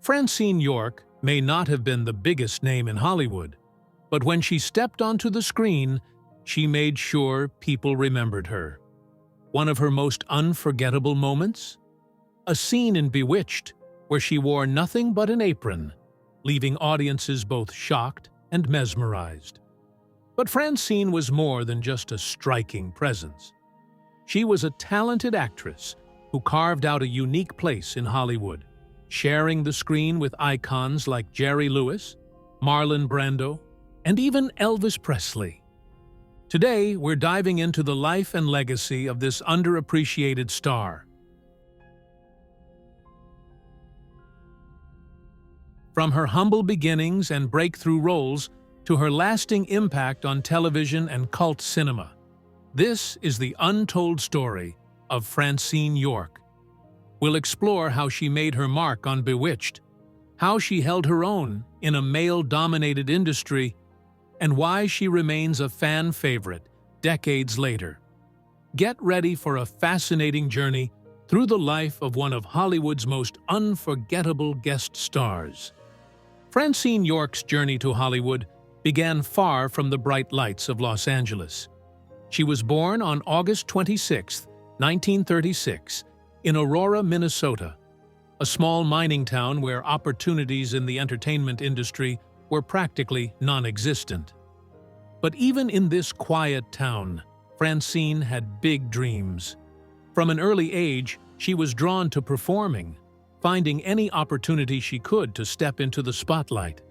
Francine York may not have been the biggest name in Hollywood, but when she stepped onto the screen, she made sure people remembered her. One of her most unforgettable moments? A scene in Bewitched where she wore nothing but an apron, leaving audiences both shocked and mesmerized. But Francine was more than just a striking presence. She was a talented actress who carved out a unique place in Hollywood, sharing the screen with icons like Jerry Lewis, Marlon Brando, and even Elvis Presley. Today, we're diving into the life and legacy of this underappreciated star. From her humble beginnings and breakthrough roles to her lasting impact on television and cult cinema, this is the untold story of Francine York. We'll explore how she made her mark on Bewitched, how she held her own in a male-dominated industry, and why she remains a fan favorite decades later. Get ready for a fascinating journey through the life of one of Hollywood's most unforgettable guest stars. Francine York's journey to Hollywood began far from the bright lights of Los Angeles. She was born on August 26, 1936, in Aurora, Minnesota, a small mining town where opportunities in the entertainment industry were practically non-existent. But even in this quiet town, Francine had big dreams. From an early age, she was drawn to performing, finding any opportunity she could to step into the spotlight.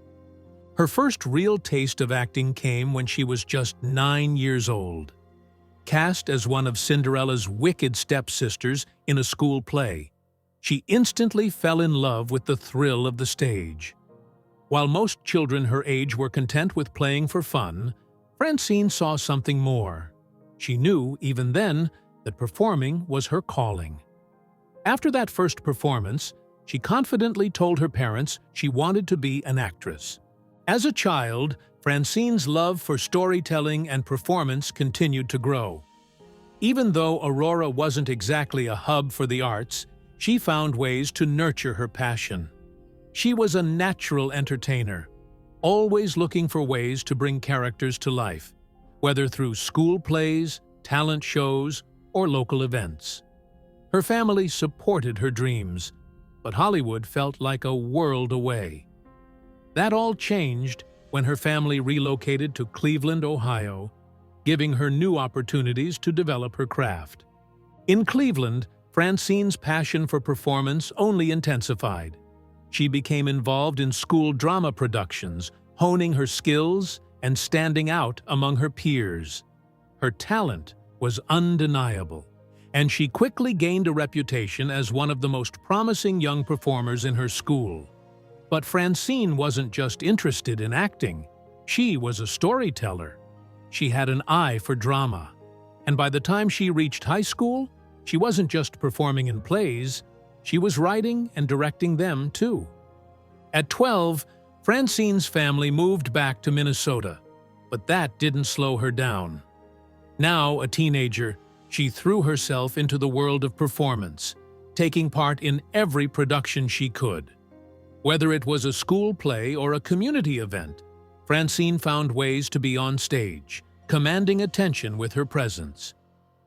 Her first real taste of acting came when she was just 9 years old. Cast as one of Cinderella's wicked stepsisters in a school play, she instantly fell in love with the thrill of the stage. While most children her age were content with playing for fun, Francine saw something more. She knew, even then, that performing was her calling. After that first performance, she confidently told her parents she wanted to be an actress. As a child, Francine's love for storytelling and performance continued to grow. Even though Aurora wasn't exactly a hub for the arts, she found ways to nurture her passion. She was a natural entertainer, always looking for ways to bring characters to life, whether through school plays, talent shows, or local events. Her family supported her dreams, but Hollywood felt like a world away. That all changed when her family relocated to Cleveland, Ohio, giving her new opportunities to develop her craft. In Cleveland, Francine's passion for performance only intensified. She became involved in school drama productions, honing her skills and standing out among her peers. Her talent was undeniable, and she quickly gained a reputation as one of the most promising young performers in her school. But Francine wasn't just interested in acting. She was a storyteller. She had an eye for drama. And by the time she reached high school, she wasn't just performing in plays, she was writing and directing them too. At 12, Francine's family moved back to Minnesota, but that didn't slow her down. Now a teenager, she threw herself into the world of performance, taking part in every production she could. Whether it was a school play or a community event, Francine found ways to be on stage, commanding attention with her presence.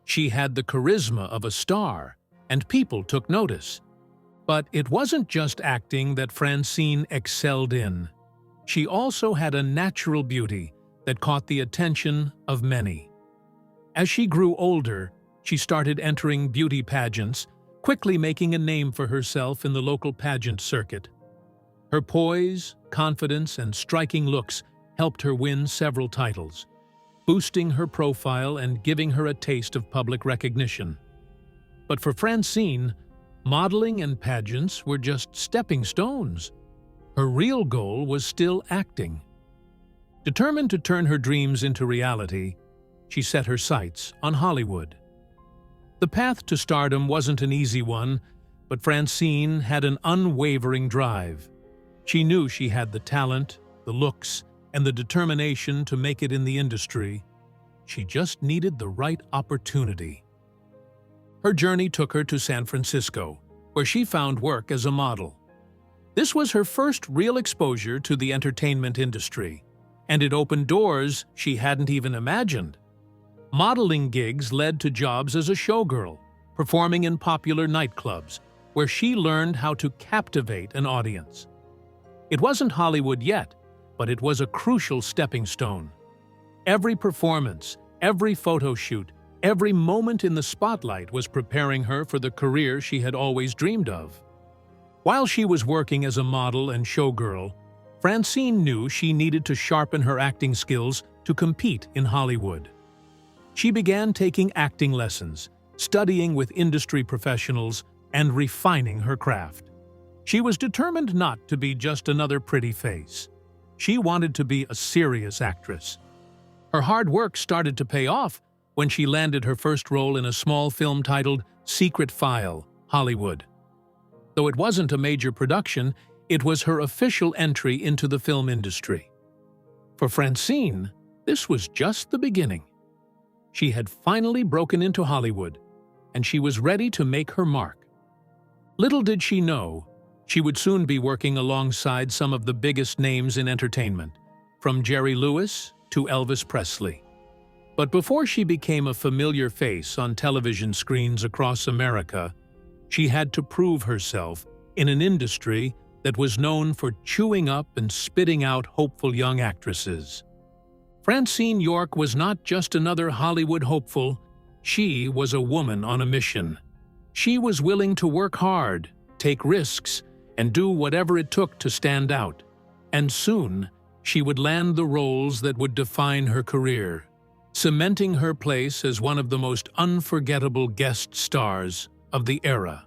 She had the charisma of a star, and people took notice. But it wasn't just acting that Francine excelled in. She also had a natural beauty that caught the attention of many. As she grew older, she started entering beauty pageants, quickly making a name for herself in the local pageant circuit. Her poise, confidence, and striking looks helped her win several titles, boosting her profile and giving her a taste of public recognition. But for Francine, modeling and pageants were just stepping stones. Her real goal was still acting. Determined to turn her dreams into reality, she set her sights on Hollywood. The path to stardom wasn't an easy one, but Francine had an unwavering drive. She knew she had the talent, the looks, and the determination to make it in the industry. She just needed the right opportunity. Her journey took her to San Francisco, where she found work as a model. This was her first real exposure to the entertainment industry, and it opened doors she hadn't even imagined. Modeling gigs led to jobs as a showgirl, performing in popular nightclubs, where she learned how to captivate an audience. It wasn't Hollywood yet, but it was a crucial stepping stone. Every performance, every photo shoot, every moment in the spotlight was preparing her for the career she had always dreamed of. While she was working as a model and showgirl, Francine knew she needed to sharpen her acting skills to compete in Hollywood. She began taking acting lessons, studying with industry professionals, and refining her craft. She was determined not to be just another pretty face. She wanted to be a serious actress. Her hard work started to pay off when she landed her first role in a small film titled Secret File, Hollywood. Though it wasn't a major production, it was her official entry into the film industry. For Francine, this was just the beginning. She had finally broken into Hollywood, and she was ready to make her mark. Little did she know, she would soon be working alongside some of the biggest names in entertainment, from Jerry Lewis to Elvis Presley. But before she became a familiar face on television screens across America, she had to prove herself in an industry that was known for chewing up and spitting out hopeful young actresses. Francine York was not just another Hollywood hopeful, she was a woman on a mission. She was willing to work hard, take risks, and do whatever it took to stand out. And soon, she would land the roles that would define her career, cementing her place as one of the most unforgettable guest stars of the era.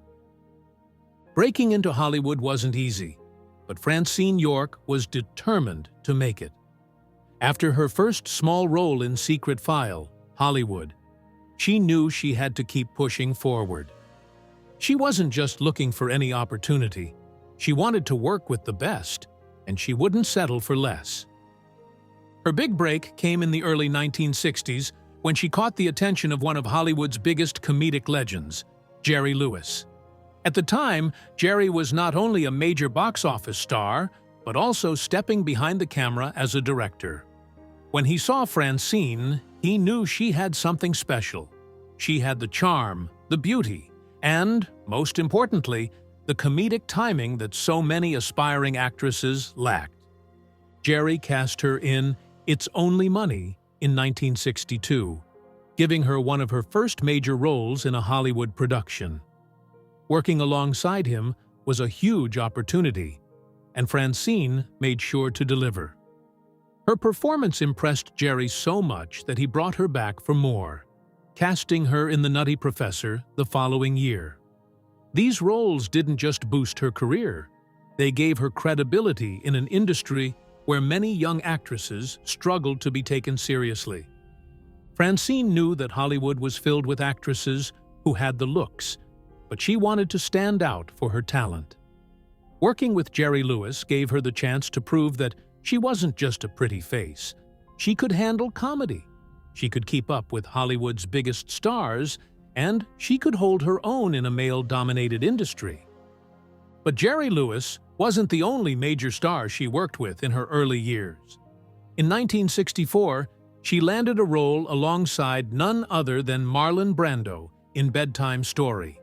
Breaking into Hollywood wasn't easy, but Francine York was determined to make it. After her first small role in Secret File, Hollywood, she knew she had to keep pushing forward. She wasn't just looking for any opportunity. She wanted to work with the best, and she wouldn't settle for less. Her big break came in the early 1960s when she caught the attention of one of Hollywood's biggest comedic legends, Jerry Lewis. At the time, Jerry was not only a major box office star, but also stepping behind the camera as a director. When he saw Francine, he knew she had something special. She had the charm, the beauty, and, most importantly, the comedic timing that so many aspiring actresses lacked. Jerry cast her in It's Only Money in 1962, giving her one of her first major roles in a Hollywood production. Working alongside him was a huge opportunity, and Francine made sure to deliver. Her performance impressed Jerry so much that he brought her back for more, casting her in The Nutty Professor the following year. These roles didn't just boost her career, they gave her credibility in an industry where many young actresses struggled to be taken seriously. Francine knew that Hollywood was filled with actresses who had the looks, but she wanted to stand out for her talent. Working with Jerry Lewis gave her the chance to prove that she wasn't just a pretty face. She could handle comedy. She could keep up with Hollywood's biggest stars, and she could hold her own in a male-dominated industry. But Jerry Lewis wasn't the only major star she worked with in her early years. In 1964, she landed a role alongside none other than Marlon Brando in Bedtime Story.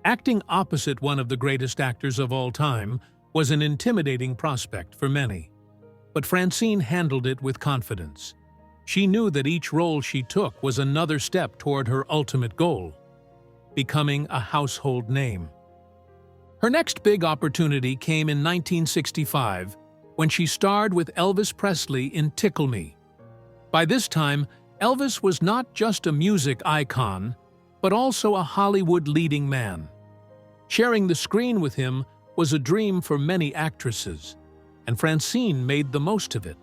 Acting opposite one of the greatest actors of all time was an intimidating prospect for many. But Francine handled it with confidence. She knew that each role she took was another step toward her ultimate goal, becoming a household name. Her next big opportunity came in 1965 when she starred with Elvis Presley in Tickle Me. By this time, Elvis was not just a music icon, but also a Hollywood leading man. Sharing the screen with him was a dream for many actresses, and Francine made the most of it.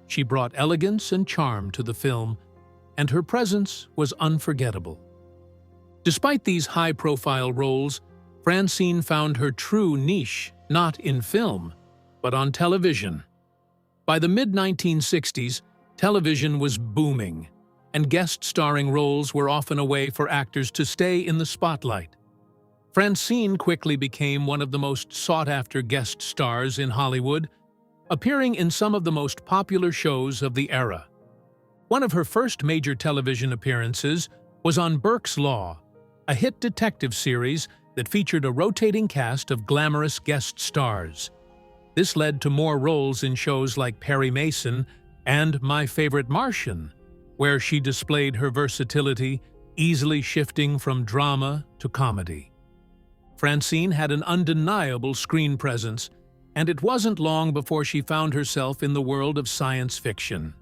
She brought elegance and charm to the film, and her presence was unforgettable. Despite these high-profile roles, Francine found her true niche not in film, but on television. By the mid-1960s, television was booming, and guest-starring roles were often a way for actors to stay in the spotlight. Francine quickly became one of the most sought-after guest stars in Hollywood, appearing in some of the most popular shows of the era. One of her first major television appearances was on Burke's Law, a hit detective series that featured a rotating cast of glamorous guest stars. This led to more roles in shows like Perry Mason and My Favorite Martian, where she displayed her versatility, easily shifting from drama to comedy. Francine had an undeniable screen presence, and it wasn't long before she found herself in the world of science fiction.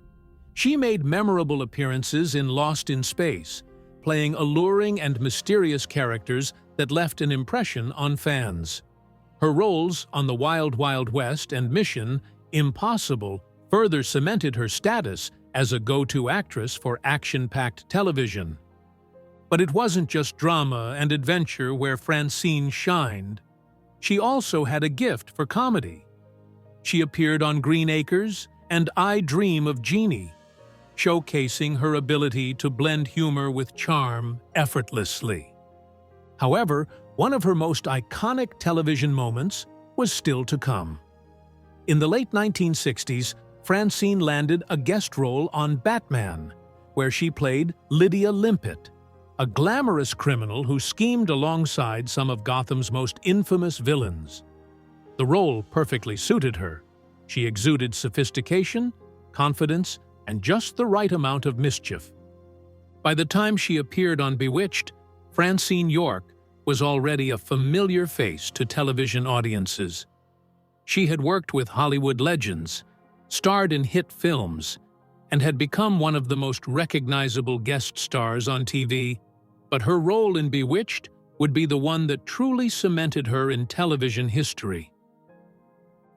She made memorable appearances in Lost in Space, playing alluring and mysterious characters that left an impression on fans. Her roles on The Wild Wild West and Mission Impossible further cemented her status as a go-to actress for action-packed television. But it wasn't just drama and adventure where Francine shined. She also had a gift for comedy. She appeared on Green Acres and I Dream of Jeannie, showcasing her ability to blend humor with charm effortlessly. However, one of her most iconic television moments was still to come. In the late 1960s, Francine landed a guest role on Batman, where she played Lydia Limpet, a glamorous criminal who schemed alongside some of Gotham's most infamous villains. The role perfectly suited her. She exuded sophistication, confidence, and just the right amount of mischief. By the time she appeared on Bewitched, Francine York was already a familiar face to television audiences. She had worked with Hollywood legends, starred in hit films, and had become one of the most recognizable guest stars on TV, but her role in Bewitched would be the one that truly cemented her in television history.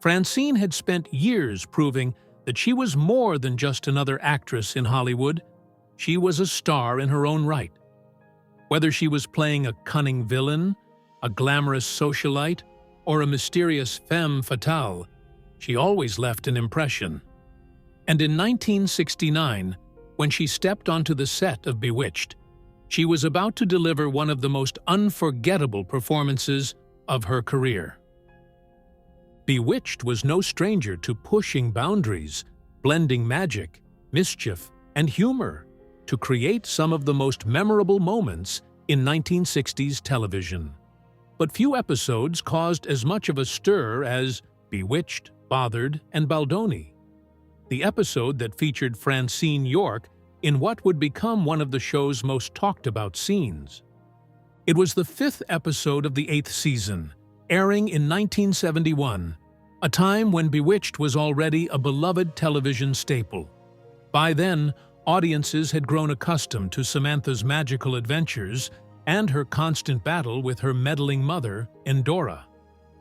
Francine had spent years proving that she was more than just another actress in Hollywood. She was a star in her own right. Whether she was playing a cunning villain, a glamorous socialite, or a mysterious femme fatale, she always left an impression. And in 1969, when she stepped onto the set of Bewitched, she was about to deliver one of the most unforgettable performances of her career. Bewitched was no stranger to pushing boundaries, blending magic, mischief, and humor to create some of the most memorable moments in 1960s television. But few episodes caused as much of a stir as Bewitched, Bothered, and Baldoni, the episode that featured Francine York in what would become one of the show's most talked-about scenes. It was the 5th episode of the 8th season, airing in 1971, a time when Bewitched was already a beloved television staple. By then, audiences had grown accustomed to Samantha's magical adventures and her constant battle with her meddling mother, Endora.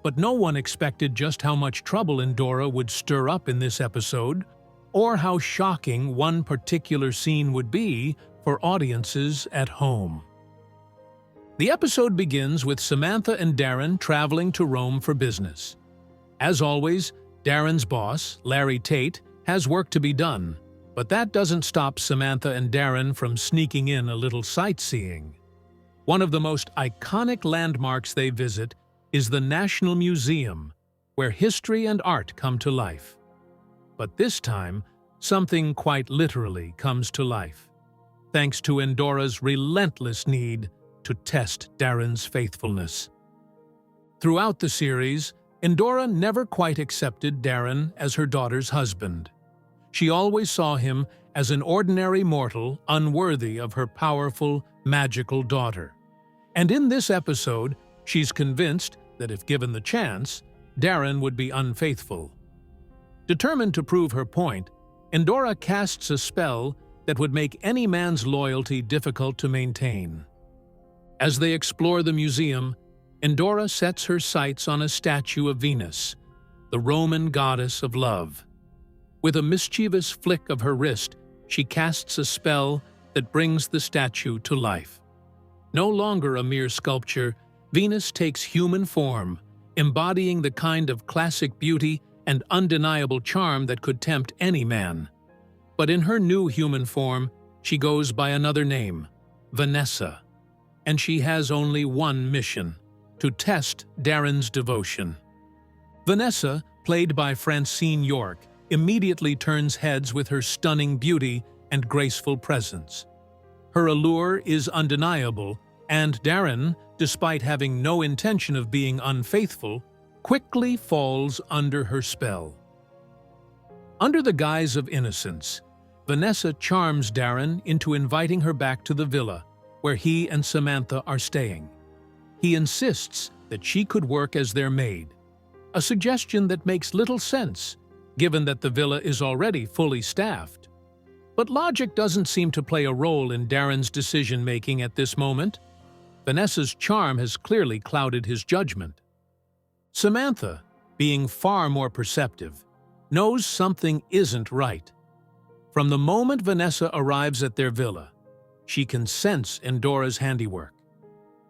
But no one expected just how much trouble Endora would stir up in this episode, or how shocking one particular scene would be for audiences at home. The episode begins with Samantha and Darren traveling to Rome for business. As always, Darren's boss, Larry Tate, has work to be done, but that doesn't stop Samantha and Darren from sneaking in a little sightseeing. One of the most iconic landmarks they visit is the National Museum, where history and art come to life. But this time, something quite literally comes to life, thanks to Endora's relentless need to test Darren's faithfulness. Throughout the series, Endora never quite accepted Darren as her daughter's husband. She always saw him as an ordinary mortal unworthy of her powerful, magical daughter. And in this episode, she's convinced that if given the chance, Darren would be unfaithful. Determined to prove her point, Endora casts a spell that would make any man's loyalty difficult to maintain. As they explore the museum, Endora sets her sights on a statue of Venus, the Roman goddess of love. With a mischievous flick of her wrist, she casts a spell that brings the statue to life. No longer a mere sculpture, Venus takes human form, embodying the kind of classic beauty and undeniable charm that could tempt any man. But in her new human form, she goes by another name, Vanessa, and she has only one mission: to test Darren's devotion. Vanessa, played by Francine York, immediately turns heads with her stunning beauty and graceful presence. Her allure is undeniable, and Darren, despite having no intention of being unfaithful, quickly falls under her spell. Under the guise of innocence, Vanessa charms Darren into inviting her back to the villa, where he and Samantha are staying. He insists that she could work as their maid, a suggestion that makes little sense, given that the villa is already fully staffed. But logic doesn't seem to play a role in Darren's decision-making at this moment. Vanessa's charm has clearly clouded his judgment. Samantha, being far more perceptive, knows something isn't right. From the moment Vanessa arrives at their villa, she can sense Aurora's handiwork.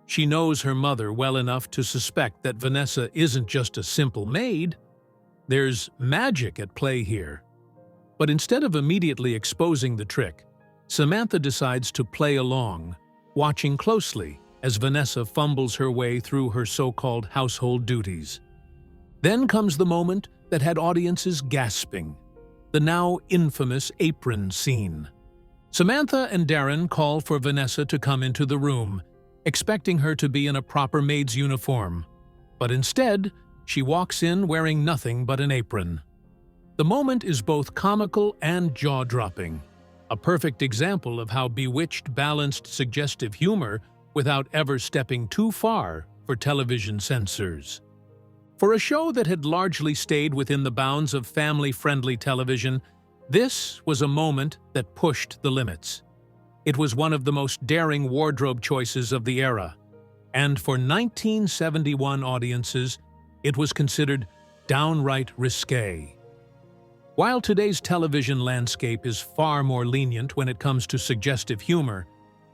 She knows her mother well enough to suspect that Vanessa isn't just a simple maid. There's magic at play here. But instead of immediately exposing the trick, Samantha decides to play along, watching closely as Vanessa fumbles her way through her so-called household duties. Then comes the moment that had audiences gasping, the now infamous apron scene. Samantha and Darren call for Vanessa to come into the room, expecting her to be in a proper maid's uniform. But instead, she walks in wearing nothing but an apron. The moment is both comical and jaw-dropping, a perfect example of how Bewitched balanced suggestive humor without ever stepping too far for television censors. For a show that had largely stayed within the bounds of family-friendly television, this was a moment that pushed the limits. It was one of the most daring wardrobe choices of the era, and for 1971 audiences, it was considered downright risque. While today's television landscape is far more lenient when it comes to suggestive humor,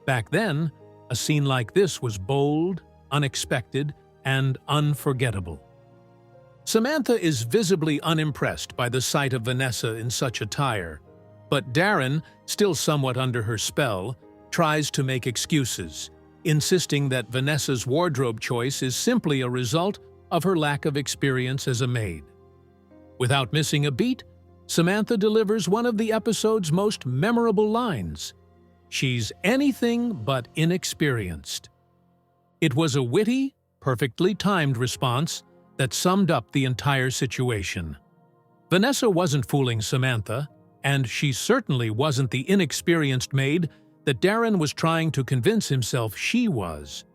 back then, a scene like this was bold, unexpected, and unforgettable. Samantha is visibly unimpressed by the sight of Vanessa in such attire, but Darren, still somewhat under her spell, tries to make excuses, insisting that Vanessa's wardrobe choice is simply a result of her lack of experience as a maid. Without missing a beat, Samantha delivers one of the episode's most memorable lines. She's anything but inexperienced. It was a witty, perfectly timed response that summed up the entire situation. Vanessa wasn't fooling Samantha, and she certainly wasn't the inexperienced maid that Darren was trying to convince himself she was.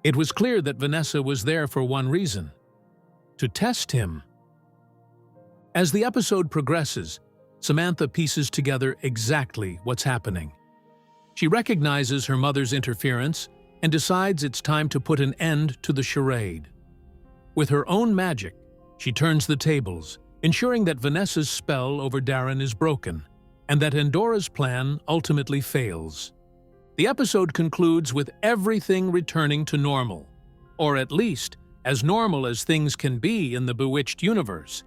It was clear that Vanessa was there for one reason: to test him. As the episode progresses, Samantha pieces together exactly what's happening. She recognizes her mother's interference and decides it's time to put an end to the charade. With her own magic, she turns the tables, ensuring that Vanessa's spell over Darren is broken, and that Aurora's plan ultimately fails. The episode concludes with everything returning to normal, or at least as normal as things can be in the Bewitched universe.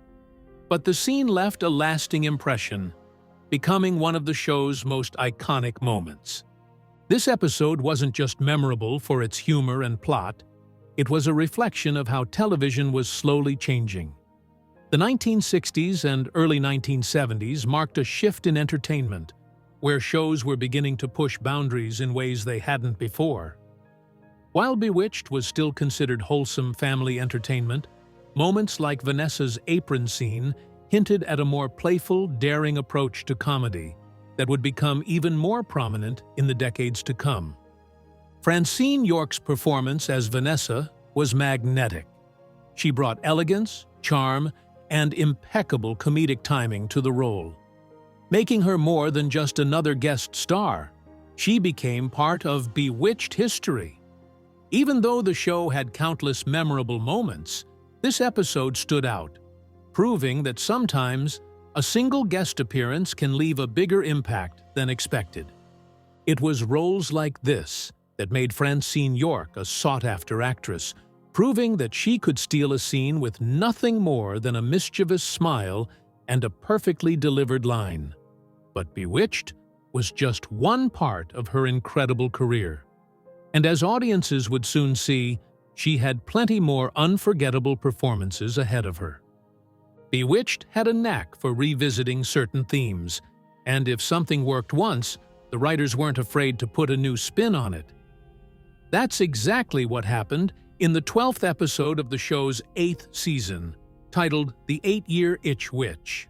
But the scene left a lasting impression, becoming one of the show's most iconic moments. This episode wasn't just memorable for its humor and plot, it was a reflection of how television was slowly changing. The 1960s and early 1970s marked a shift in entertainment, where shows were beginning to push boundaries in ways they hadn't before. While Bewitched was still considered wholesome family entertainment, moments like Vanessa's apron scene hinted at a more playful, daring approach to comedy that would become even more prominent in the decades to come. Francine York's performance as Vanessa was magnetic. She brought elegance, charm, and impeccable comedic timing to the role. Making her more than just another guest star, she became part of Bewitched history. Even though the show had countless memorable moments, this episode stood out, proving that sometimes a single guest appearance can leave a bigger impact than expected. It was roles like this that made Francine York a sought-after actress, proving that she could steal a scene with nothing more than a mischievous smile and a perfectly delivered line. But Bewitched was just one part of her incredible career. And as audiences would soon see, she had plenty more unforgettable performances ahead of her. Bewitched had a knack for revisiting certain themes, and if something worked once, the writers weren't afraid to put a new spin on it. That's exactly what happened in the 12th episode of the show's 8th season, titled The 8-Year Itch Witch.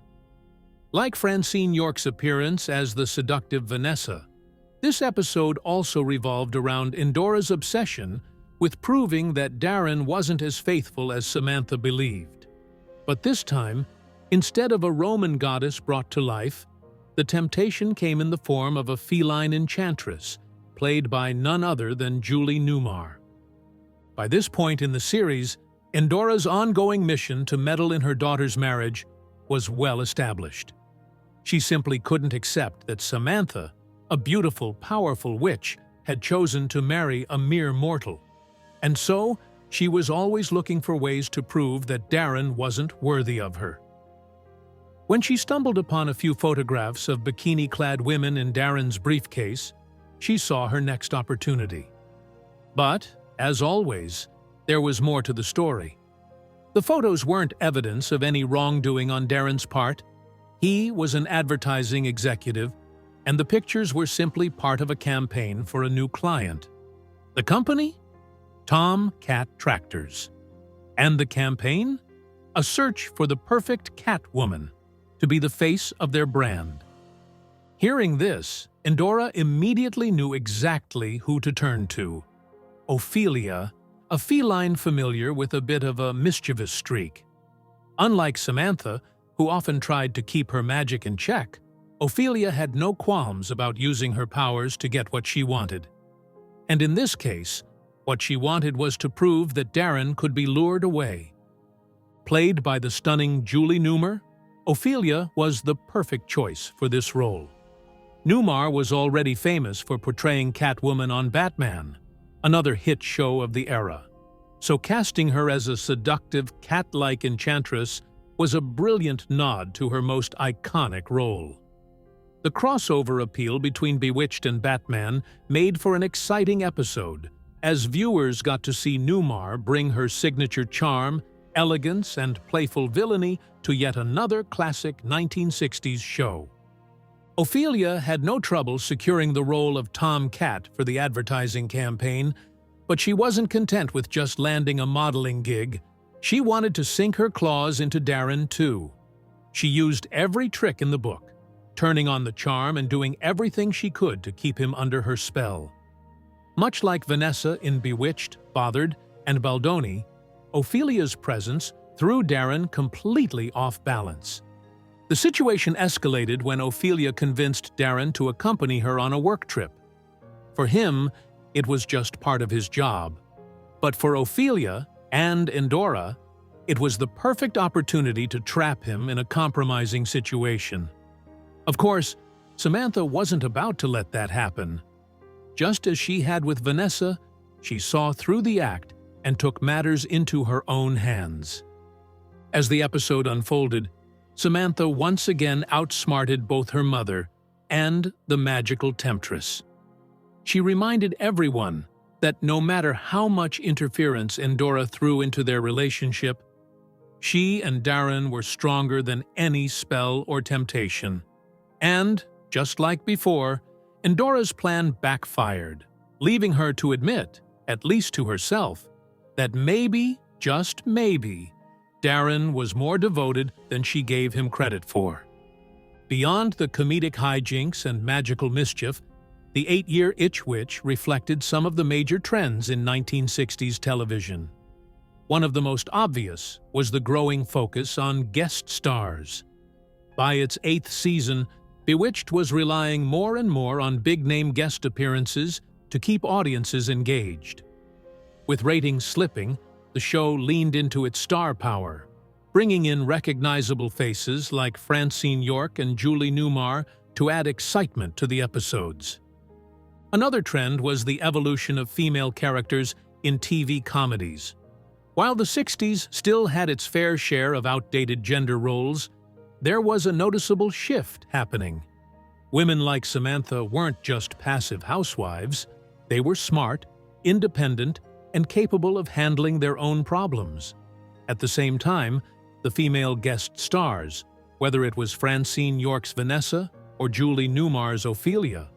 Like Francine York's appearance as the seductive Vanessa, this episode also revolved around Aurora's obsession with proving that Darren wasn't as faithful as Samantha believed. But this time, instead of a Roman goddess brought to life, the temptation came in the form of a feline enchantress, played by none other than Julie Newmar. By this point in the series, Aurora's ongoing mission to meddle in her daughter's marriage was well established. She simply couldn't accept that Samantha, a beautiful, powerful witch, had chosen to marry a mere mortal. And so, she was always looking for ways to prove that Darren wasn't worthy of her. When she stumbled upon a few photographs of bikini-clad women in Darren's briefcase, she saw her next opportunity. But, as always, there was more to the story. The photos weren't evidence of any wrongdoing on Darren's part. He was an advertising executive, and the pictures were simply part of a campaign for a new client. The company? Tom Cat Tractors. And the campaign? A search for the perfect cat woman to be the face of their brand. Hearing this, Aurora immediately knew exactly who to turn to. Ophelia, a feline familiar with a bit of a mischievous streak. Unlike Samantha, who often tried to keep her magic in check, Ophelia had no qualms about using her powers to get what she wanted. And in this case, what she wanted was to prove that Darren could be lured away. Played by the stunning Julie Newmar, Ophelia was the perfect choice for this role. Newmar was already famous for portraying Catwoman on Batman, another hit show of the era. So casting her as a seductive, cat-like enchantress was a brilliant nod to her most iconic role. The crossover appeal between Bewitched and Batman made for an exciting episode, as viewers got to see Newmar bring her signature charm, elegance, and playful villainy to yet another classic 1960s show. Ophelia had no trouble securing the role of Tom Cat for the advertising campaign, but she wasn't content with just landing a modeling gig. She wanted to sink her claws into Darren, too. She used every trick in the book, turning on the charm and doing everything she could to keep him under her spell. Much like Vanessa in Bewitched, Bothered, and Baldoni, Ophelia's presence threw Darren completely off balance. The situation escalated when Ophelia convinced Darren to accompany her on a work trip. For him, it was just part of his job. But for Ophelia and Aurora, it was the perfect opportunity to trap him in a compromising situation. Of course, Samantha wasn't about to let that happen. Just as she had with Vanessa, she saw through the act and took matters into her own hands. As the episode unfolded, Samantha once again outsmarted both her mother and the magical temptress. She reminded everyone that no matter how much interference Aurora threw into their relationship, she and Darren were stronger than any spell or temptation. And, just like before, Aurora's plan backfired, leaving her to admit, at least to herself, that maybe, just maybe, Darren was more devoted than she gave him credit for. Beyond the comedic hijinks and magical mischief, the 8-Year Itch Witch reflected some of the major trends in 1960s television. One of the most obvious was the growing focus on guest stars. By its 8th season, Bewitched was relying more and more on big-name guest appearances to keep audiences engaged. With ratings slipping, the show leaned into its star power, bringing in recognizable faces like Francine York and Julie Newmar to add excitement to the episodes. Another trend was the evolution of female characters in TV comedies. While the 60s still had its fair share of outdated gender roles, there was a noticeable shift happening. Women like Samantha weren't just passive housewives. They were smart, independent, and capable of handling their own problems. At the same time, the female guest stars, whether it was Francine York's Vanessa or Julie Newmar's Ophelia,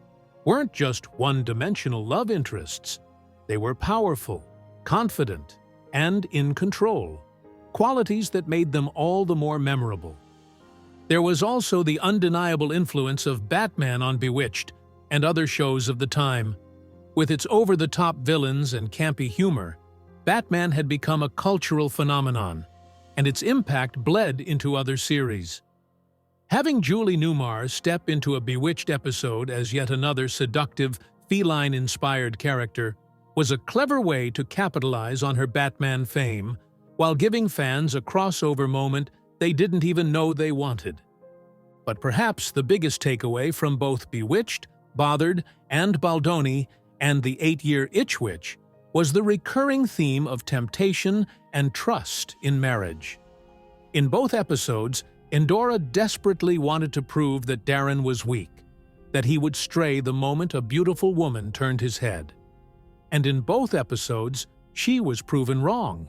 weren't just one-dimensional love interests. They were powerful, confident, and in control, qualities that made them all the more memorable. There was also the undeniable influence of Batman on Bewitched and other shows of the time. With its over-the-top villains and campy humor, Batman had become a cultural phenomenon, and its impact bled into other series. Having Julie Newmar step into a Bewitched episode as yet another seductive, feline-inspired character was a clever way to capitalize on her Batman fame while giving fans a crossover moment they didn't even know they wanted. But perhaps the biggest takeaway from both Bewitched, Bothered, and Baldoni and the 8-Year Itch Witch was the recurring theme of temptation and trust in marriage. In both episodes, Endora desperately wanted to prove that Darren was weak, that he would stray the moment a beautiful woman turned his head. And in both episodes, she was proven wrong.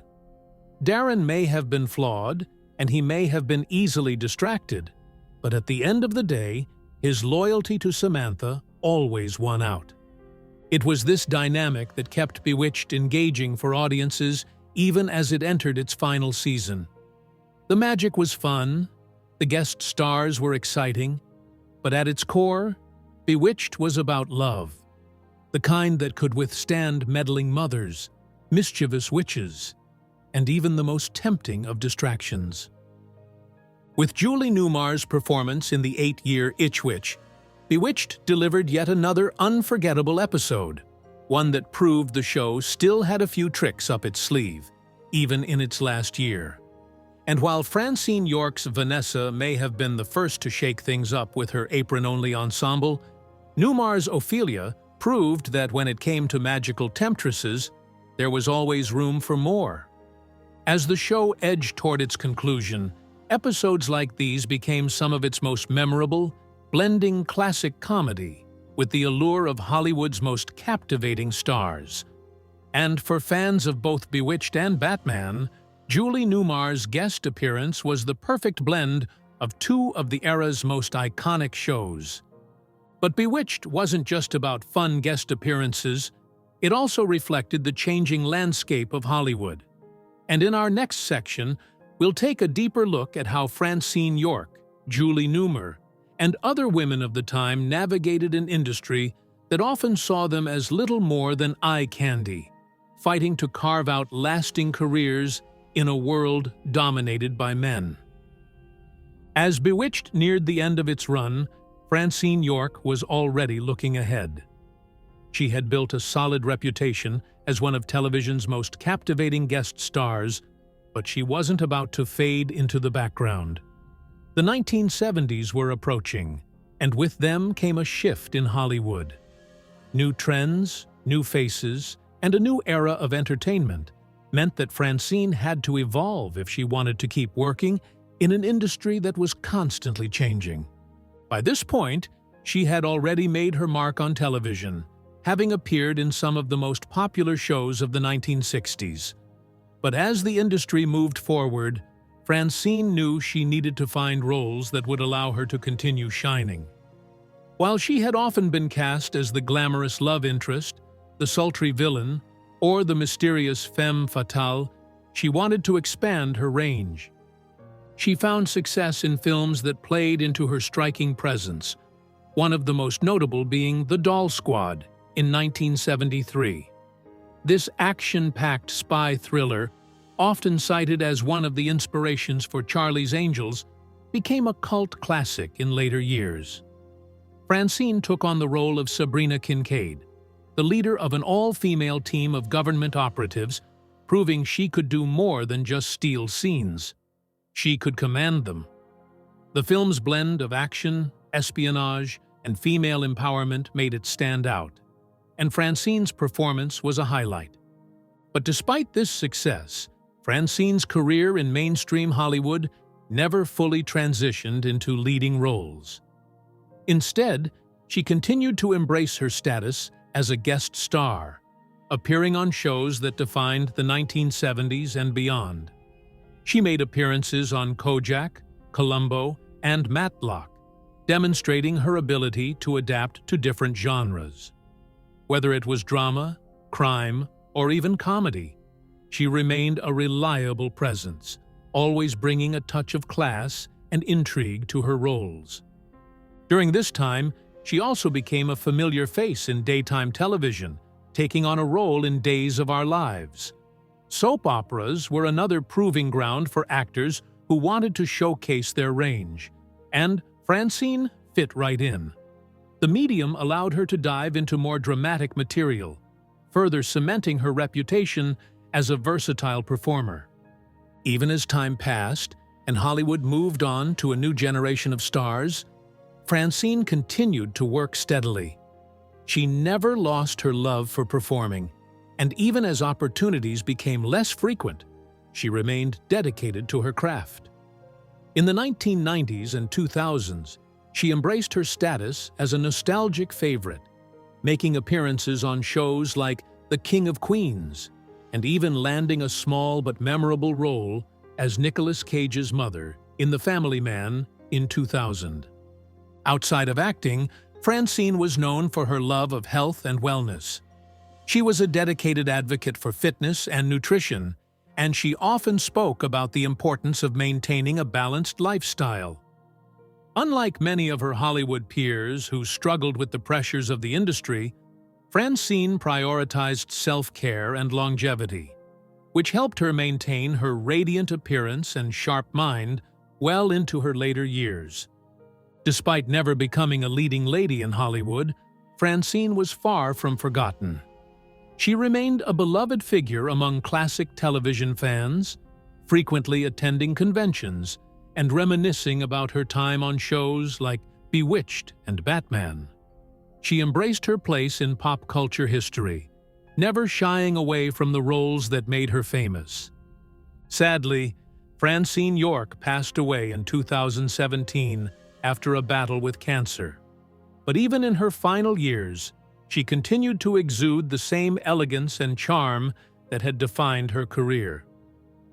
Darren may have been flawed, and he may have been easily distracted, but at the end of the day, his loyalty to Samantha always won out. It was this dynamic that kept Bewitched engaging for audiences even as it entered its final season. The magic was fun, the guest stars were exciting, but at its core, Bewitched was about love, the kind that could withstand meddling mothers, mischievous witches, and even the most tempting of distractions. With Julie Newmar's performance in the 8-Year Itch Witch, Bewitched delivered yet another unforgettable episode, one that proved the show still had a few tricks up its sleeve, even in its last year. And while Francine York's Vanessa may have been the first to shake things up with her apron-only ensemble, Newmar's Ophelia proved that when it came to magical temptresses, there was always room for more. As the show edged toward its conclusion, episodes like these became some of its most memorable, blending classic comedy with the allure of Hollywood's most captivating stars. And for fans of both Bewitched and Batman, Julie Newmar's guest appearance was the perfect blend of two of the era's most iconic shows. But Bewitched wasn't just about fun guest appearances, it also reflected the changing landscape of Hollywood. And in our next section, we'll take a deeper look at how Francine York, Julie Newmar, and other women of the time navigated an industry that often saw them as little more than eye candy, fighting to carve out lasting careers in a world dominated by men. As Bewitched neared the end of its run, Francine York was already looking ahead. She had built a solid reputation as one of television's most captivating guest stars, but she wasn't about to fade into the background. The 1970s were approaching, and with them came a shift in Hollywood. New trends, new faces, and a new era of entertainment meant that Francine had to evolve if she wanted to keep working in an industry that was constantly changing. By this point, she had already made her mark on television, having appeared in some of the most popular shows of the 1960s. But as the industry moved forward, Francine knew she needed to find roles that would allow her to continue shining. While she had often been cast as the glamorous love interest, the sultry villain, or the mysterious femme fatale, she wanted to expand her range. She found success in films that played into her striking presence, one of the most notable being The Doll Squad in 1973. This action-packed spy thriller, often cited as one of the inspirations for Charlie's Angels, became a cult classic in later years. Francine took on the role of Sabrina Kincaid, the leader of an all-female team of government operatives, proving she could do more than just steal scenes. She could command them. The film's blend of action, espionage, and female empowerment made it stand out, and Francine's performance was a highlight. But despite this success, Francine's career in mainstream Hollywood never fully transitioned into leading roles. Instead, she continued to embrace her status as a guest star, appearing on shows that defined the 1970s and beyond. She made appearances on Kojak, Columbo, and Matlock, demonstrating her ability to adapt to different genres. Whether it was drama, crime, or even comedy, she remained a reliable presence, always bringing a touch of class and intrigue to her roles. During this time, she also became a familiar face in daytime television, taking on a role in Days of Our Lives. Soap operas were another proving ground for actors who wanted to showcase their range, and Francine fit right in. The medium allowed her to dive into more dramatic material, further cementing her reputation as a versatile performer. Even as time passed and Hollywood moved on to a new generation of stars, Francine continued to work steadily. She never lost her love for performing, and even as opportunities became less frequent, she remained dedicated to her craft. In the 1990s and 2000s, she embraced her status as a nostalgic favorite, making appearances on shows like The King of Queens, and even landing a small but memorable role as Nicolas Cage's mother in The Family Man in 2000. Outside of acting, Francine was known for her love of health and wellness. She was a dedicated advocate for fitness and nutrition, and she often spoke about the importance of maintaining a balanced lifestyle. Unlike many of her Hollywood peers who struggled with the pressures of the industry, Francine prioritized self-care and longevity, which helped her maintain her radiant appearance and sharp mind well into her later years. Despite never becoming a leading lady in Hollywood, Francine was far from forgotten. She remained a beloved figure among classic television fans, frequently attending conventions and reminiscing about her time on shows like Bewitched and Batman. She embraced her place in pop culture history, never shying away from the roles that made her famous. Sadly, Francine York passed away in 2017 after a battle with cancer. But even in her final years, she continued to exude the same elegance and charm that had defined her career.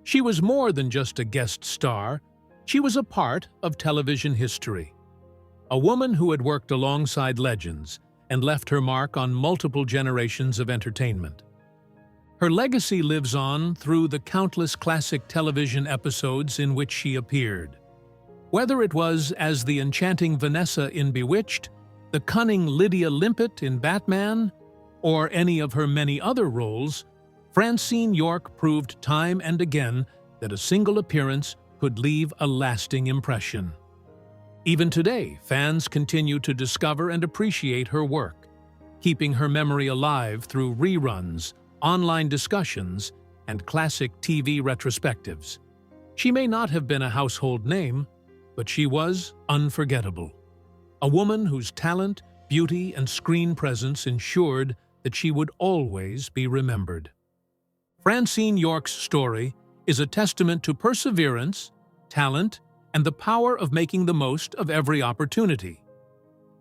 She was more than just a guest star. She was a part of television history. A woman who had worked alongside legends and left her mark on multiple generations of entertainment. Her legacy lives on through the countless classic television episodes in which she appeared. Whether it was as the enchanting Vanessa in Bewitched, the cunning Lydia Limpet in Batman, or any of her many other roles, Francine York proved time and again that a single appearance could leave a lasting impression. Even today, fans continue to discover and appreciate her work, keeping her memory alive through reruns, online discussions, and classic TV retrospectives. She may not have been a household name, but she was unforgettable. A woman whose talent, beauty, and screen presence ensured that she would always be remembered. Francine York's story is a testament to perseverance, talent, and the power of making the most of every opportunity.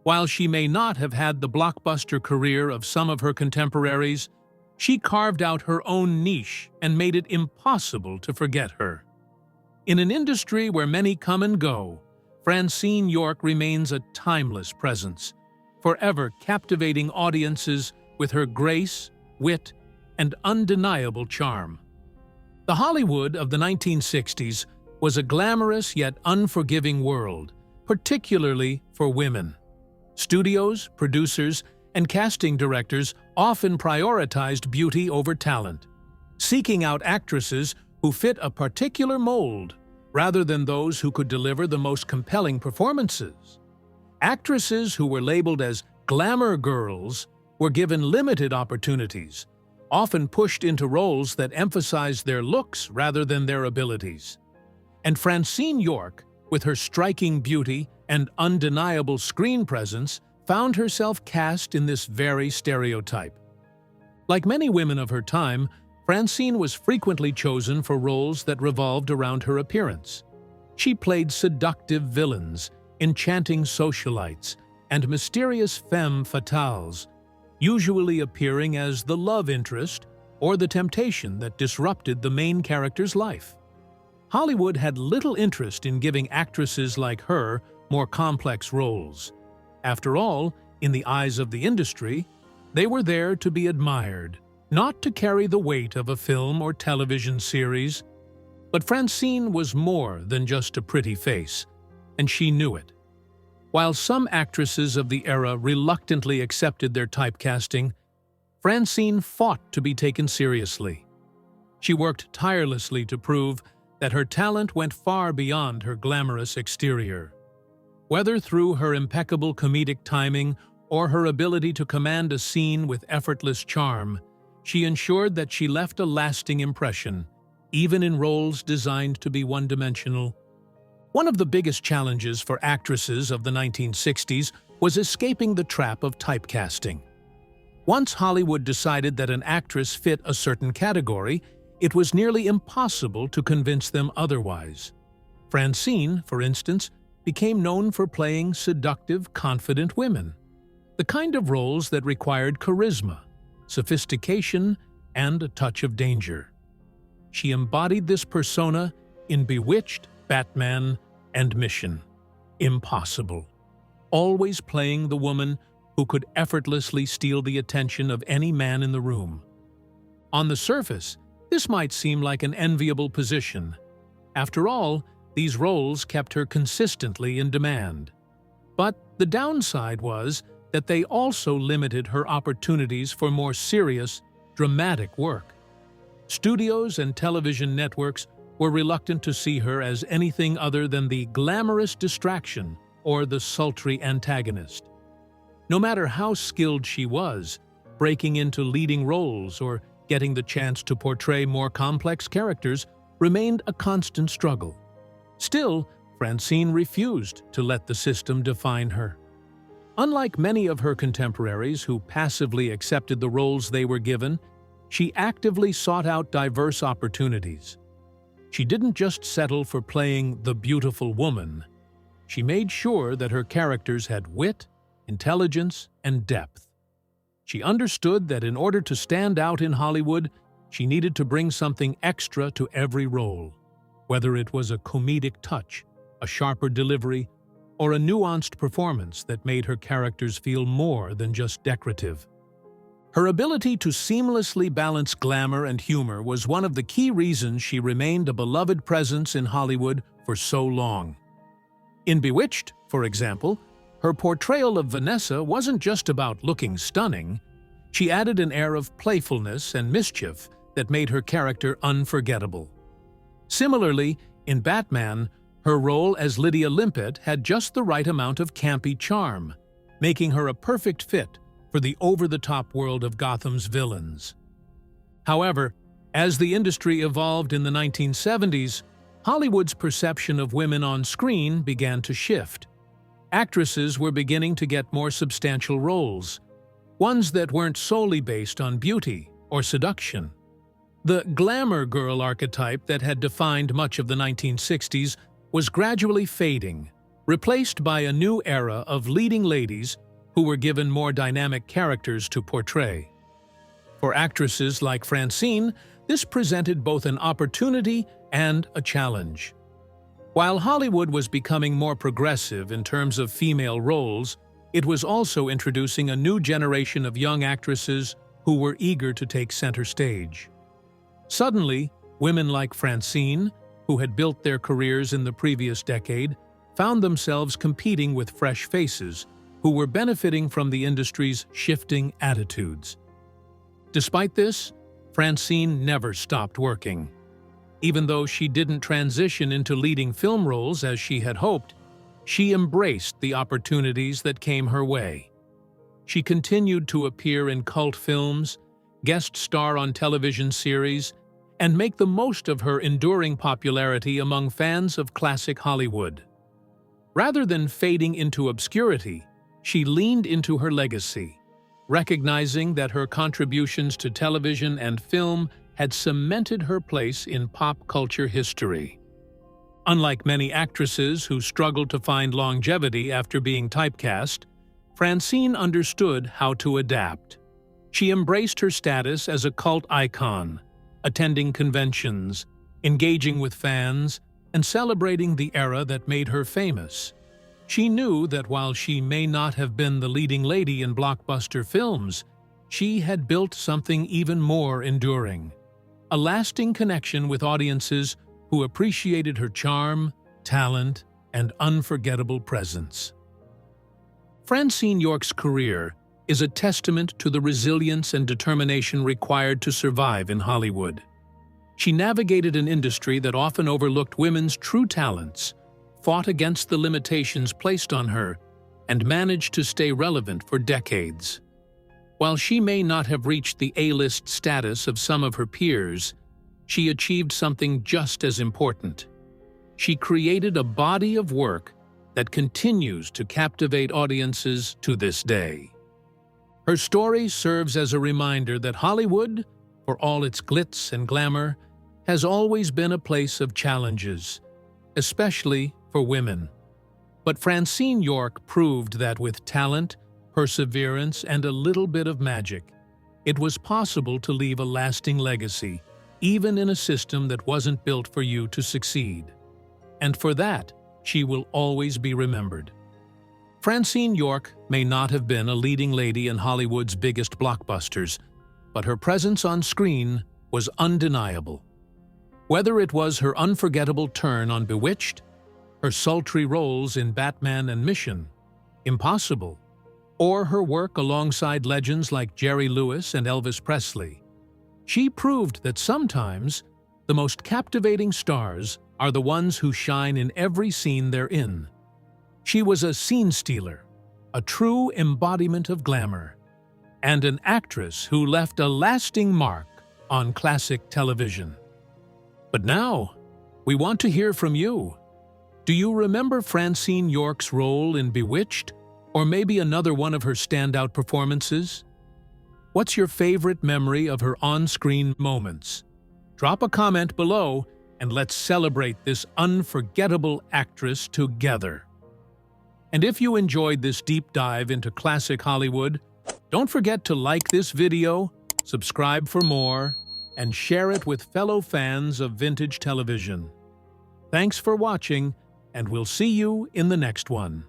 While she may not have had the blockbuster career of some of her contemporaries, she carved out her own niche and made it impossible to forget her. In an industry where many come and go, Francine York remains a timeless presence, forever captivating audiences with her grace, wit, and undeniable charm. The Hollywood of the 1960s was a glamorous yet unforgiving world, particularly for women. Studios, producers, and casting directors often prioritized beauty over talent, seeking out actresses who fit a particular mold rather than those who could deliver the most compelling performances. Actresses who were labeled as glamour girls were given limited opportunities, often pushed into roles that emphasized their looks rather than their abilities. And Francine York, with her striking beauty and undeniable screen presence, found herself cast in this very stereotype. Like many women of her time, Francine was frequently chosen for roles that revolved around her appearance. She played seductive villains, enchanting socialites, and mysterious femme fatales, usually appearing as the love interest or the temptation that disrupted the main character's life. Hollywood had little interest in giving actresses like her more complex roles. After all, in the eyes of the industry, they were there to be admired, not to carry the weight of a film or television series. But Francine was more than just a pretty face, and she knew it. While some actresses of the era reluctantly accepted their typecasting, Francine fought to be taken seriously. She worked tirelessly to prove that her talent went far beyond her glamorous exterior. Whether through her impeccable comedic timing or her ability to command a scene with effortless charm, she ensured that she left a lasting impression, even in roles designed to be one-dimensional. One of the biggest challenges for actresses of the 1960s was escaping the trap of typecasting. Once Hollywood decided that an actress fit a certain category, it was nearly impossible to convince them otherwise. Francine, for instance, became known for playing seductive, confident women, the kind of roles that required charisma, sophistication, and a touch of danger. She embodied this persona in Bewitched, Batman, and Mission Impossible, always playing the woman who could effortlessly steal the attention of any man in the room. On the surface, this might seem like an enviable position. After all, these roles kept her consistently in demand. But the downside was that they also limited her opportunities for more serious, dramatic work. Studios and television networks were reluctant to see her as anything other than the glamorous distraction or the sultry antagonist. No matter how skilled she was, breaking into leading roles or getting the chance to portray more complex characters remained a constant struggle. Still, Francine refused to let the system define her. Unlike many of her contemporaries who passively accepted the roles they were given, she actively sought out diverse opportunities. She didn't just settle for playing the beautiful woman. She made sure that her characters had wit, intelligence, and depth. She understood that in order to stand out in Hollywood, she needed to bring something extra to every role, whether it was a comedic touch, a sharper delivery, or a nuanced performance that made her characters feel more than just decorative. Her ability to seamlessly balance glamour and humor was one of the key reasons she remained a beloved presence in Hollywood for so long. In Bewitched, for example, her portrayal of Vanessa wasn't just about looking stunning. She added an air of playfulness and mischief that made her character unforgettable. Similarly, in Batman, her role as Lydia Limpet had just the right amount of campy charm, making her a perfect fit for the over-the-top world of Gotham's villains. However, as the industry evolved in the 1970s, Hollywood's perception of women on screen began to shift. Actresses were beginning to get more substantial roles, ones that weren't solely based on beauty or seduction. The glamour girl archetype that had defined much of the 1960s was gradually fading, replaced by a new era of leading ladies who were given more dynamic characters to portray. For actresses like Francine, this presented both an opportunity and a challenge. While Hollywood was becoming more progressive in terms of female roles, it was also introducing a new generation of young actresses who were eager to take center stage. Suddenly, women like Francine, who had built their careers in the previous decade, found themselves competing with fresh faces who were benefiting from the industry's shifting attitudes. Despite this, Francine never stopped working. Even though she didn't transition into leading film roles as she had hoped, she embraced the opportunities that came her way. She continued to appear in cult films, guest star on television series, and make the most of her enduring popularity among fans of classic Hollywood. Rather than fading into obscurity, she leaned into her legacy, recognizing that her contributions to television and film had cemented her place in pop culture history. Unlike many actresses who struggled to find longevity after being typecast, Francine understood how to adapt. She embraced her status as a cult icon, attending conventions, engaging with fans, and celebrating the era that made her famous. She knew that while she may not have been the leading lady in blockbuster films, she had built something even more enduring, a lasting connection with audiences who appreciated her charm, talent, and unforgettable presence. Francine York's career is a testament to the resilience and determination required to survive in Hollywood. She navigated an industry that often overlooked women's true talents, fought against the limitations placed on her, and managed to stay relevant for decades. While she may not have reached the A-list status of some of her peers, she achieved something just as important. She created a body of work that continues to captivate audiences to this day. Her story serves as a reminder that Hollywood, for all its glitz and glamour, has always been a place of challenges, especially for women. But Francine York proved that with talent, perseverance, and a little bit of magic, it was possible to leave a lasting legacy, even in a system that wasn't built for you to succeed. And for that, she will always be remembered. Francine York may not have been a leading lady in Hollywood's biggest blockbusters, but her presence on screen was undeniable. Whether it was her unforgettable turn on Bewitched, her sultry roles in Batman and Mission Impossible, or her work alongside legends like Jerry Lewis and Elvis Presley, she proved that sometimes the most captivating stars are the ones who shine in every scene they're in. She was a scene stealer, a true embodiment of glamour, and an actress who left a lasting mark on classic television. But now, we want to hear from you. Do you remember Francine York's role in Bewitched, or maybe another one of her standout performances? What's your favorite memory of her on-screen moments? Drop a comment below and let's celebrate this unforgettable actress together. And if you enjoyed this deep dive into classic Hollywood, don't forget to like this video, subscribe for more, and share it with fellow fans of vintage television. Thanks for watching, and we'll see you in the next one.